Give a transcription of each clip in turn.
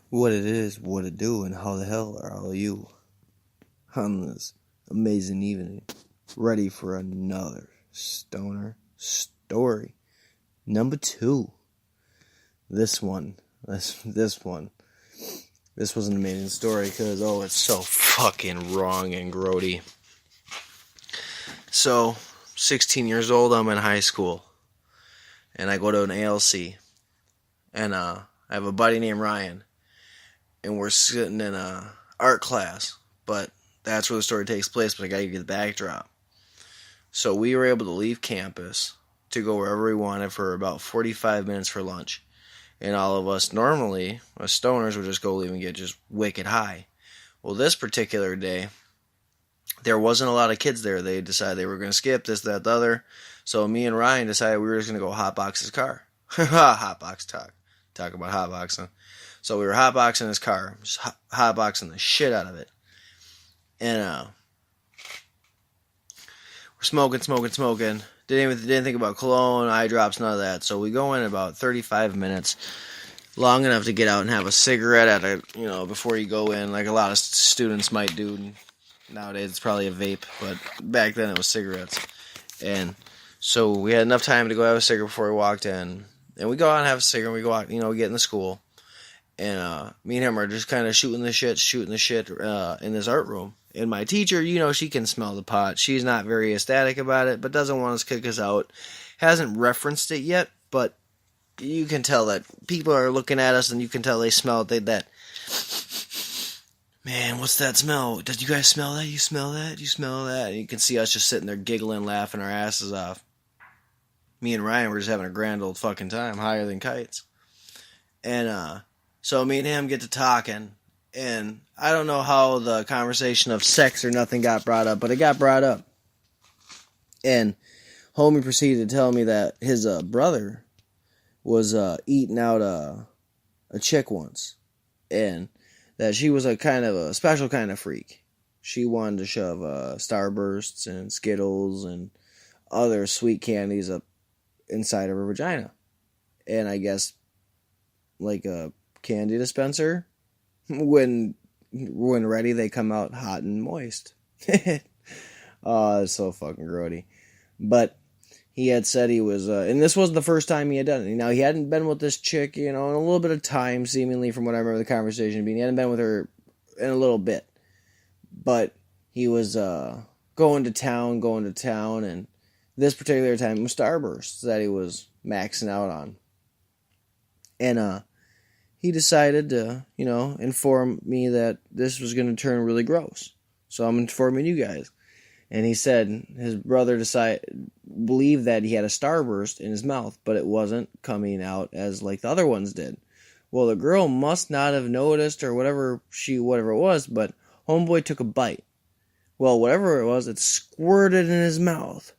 What it is, what it do, and how the hell are all you on this amazing evening, ready for another stoner story. Number 2. This was an amazing story because, it's so fucking wrong and grody. So, 16 years old, I'm in high school, and I go to an ALC, and I have a buddy named Ryan, and we're sitting in a art class, but that's where the story takes place, but I gotta give you the backdrop. So we were able to leave campus to go wherever we wanted for about 45 minutes for lunch. And all of us normally, us stoners, would just go leave and get just wicked high. Well, this particular day, there wasn't a lot of kids there. They decided they were going to skip this, that, the other. So me and Ryan decided we were just going to go hotbox his car. Hotbox talk. Talk about hotboxing. So we were hotboxing his car. Just hotboxing the shit out of it. And we're smoking. Didn't think about cologne, eye drops, none of that. So we go in about 35 minutes, long enough to get out and have a cigarette before you go in, like a lot of students might do. Nowadays it's probably a vape, but back then it was cigarettes. And so we had enough time to go have a cigarette before we walked in. And we go out and have a cigarette, and we go out, we get in the school. And me and him are just kind of shooting the shit in this art room. And my teacher, she can smell the pot. She's not very ecstatic about it, but doesn't want us to kick us out. Hasn't referenced it yet, but you can tell that people are looking at us, and you can tell they smell it. Man, what's that smell? Did you guys smell that? You smell that? You smell that? And you can see us just sitting there giggling, laughing our asses off. Me and Ryan were just having a grand old fucking time, higher than kites. And so me and him get to talking. And I don't know how the conversation of sex or nothing got brought up, but it got brought up. And homie proceeded to tell me that his brother was eating out a chick once. And that she was a kind of a special kind of freak. She wanted to shove starbursts and Skittles and other sweet candies up inside of her vagina. And I guess like a candy dispenser. When ready, they come out hot and moist. Oh, it's so fucking grody. But he had said he was, and this wasn't the first time he had done it. Now, he hadn't been with this chick, in a little bit of time, seemingly, from what I remember the conversation being. He hadn't been with her in a little bit. But he was going to town, and this particular time it was Starbursts that he was maxing out on. And, he decided to, inform me that this was going to turn really gross. So I'm informing you guys. And he said his brother believed that he had a starburst in his mouth, but it wasn't coming out as like the other ones did. Well, the girl must not have noticed or whatever it was, but homeboy took a bite. Well, whatever it was, it squirted in his mouth.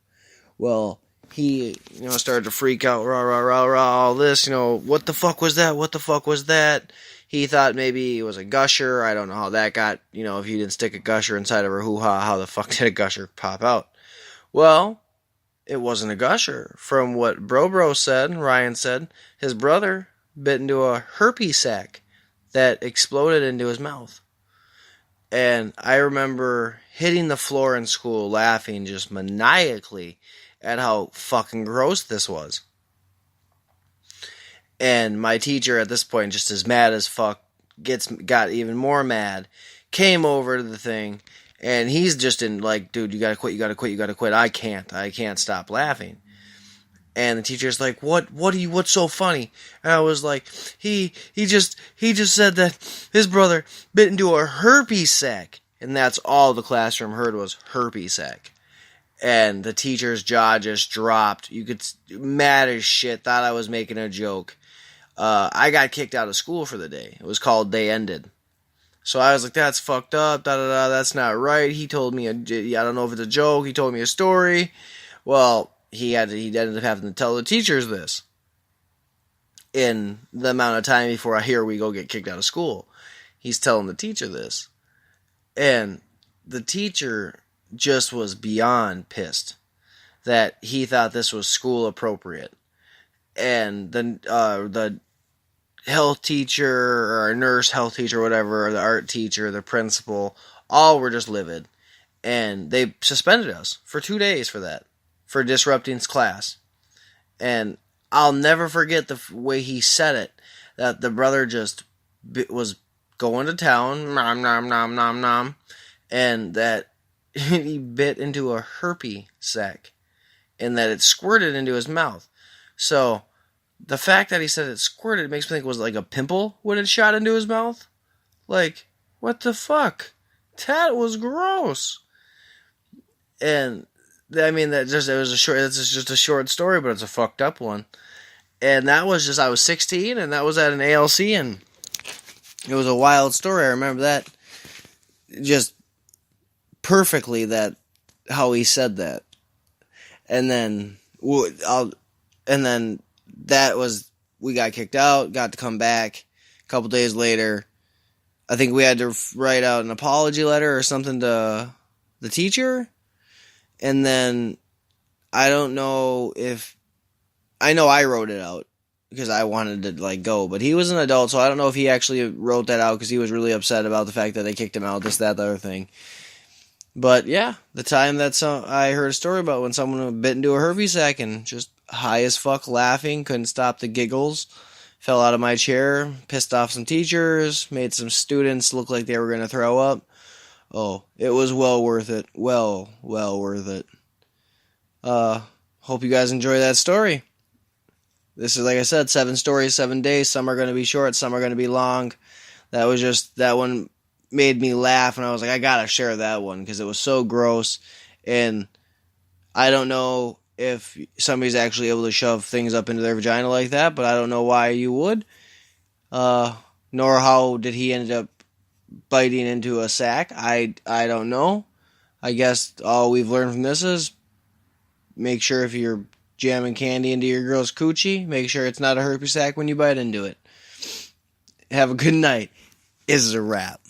Well, he, started to freak out, all this, what the fuck was that? He thought maybe it was a gusher. I don't know how that got, if you didn't stick a gusher inside of her hoo-ha, how the fuck did a gusher pop out? Well, it wasn't a gusher. From what Bro said, Ryan said, his brother bit into a herpes sac that exploded into his mouth. And I remember hitting the floor in school laughing just maniacally at how fucking gross this was. And my teacher at this point, just as mad as fuck, got even more mad, came over to the thing, and he's just in like, dude, you gotta quit. I can't stop laughing. And the teacher's like, what's so funny? And I was like, he just said that his brother bit into a herpes sac. And that's all the classroom heard was herpes sac. And the teacher's jaw just dropped. You could, mad as shit, thought I was making a joke. I got kicked out of school for the day. It was called Day Ended. So I was like, that's fucked up, that's not right. He told me, I don't know if it's a joke, he told me a story. Well, he ended up having to tell the teachers this. In the amount of time before we go get kicked out of school. He's telling the teacher this. And the teacher just was beyond pissed that he thought this was school appropriate. And then health teacher or our nurse health teacher or whatever, or the art teacher, the principal, all were just livid. And they suspended us for 2 days for that, for disrupting class. And I'll never forget the way he said it, that the brother just was going to town, nom, nom, nom, nom, nom, and that he bit into a herpes sac, and that it squirted into his mouth. So, the fact that he said it squirted makes me think it was like a pimple when it shot into his mouth. Like, what the fuck? That was gross. And I mean, it's just a short story, but it's a fucked up one. And that was just, I was 16, and that was at an ALC, and it was a wild story. I remember that just perfectly, that how he said that. And then that was, we got kicked out, got to come back a couple days later. I think we had to write out an apology letter or something to the teacher. And then I don't know if, I know I wrote it out because I wanted to go, but he was an adult, so I don't know if he actually wrote that out because he was really upset about the fact that they kicked him out, this, that, the other thing. But yeah, the time that I heard a story about when someone bit into a herpes sac and just high as fuck laughing, couldn't stop the giggles, fell out of my chair, pissed off some teachers, made some students look like they were going to throw up. Oh, it was well worth it. Well worth it. Hope you guys enjoy that story. This is, like I said, 7 stories, 7 days. Some are going to be short, some are going to be long. That one made me laugh, and I was like, I gotta share that one because it was so gross. And I don't know if somebody's actually able to shove things up into their vagina like that, but I don't know why you would. Nor how did he end up biting into a sack. I don't know. I guess all we've learned from this is make sure if you're jamming candy into your girl's coochie, make sure it's not a herpes sac when you bite into it. Have a good night. This is a wrap.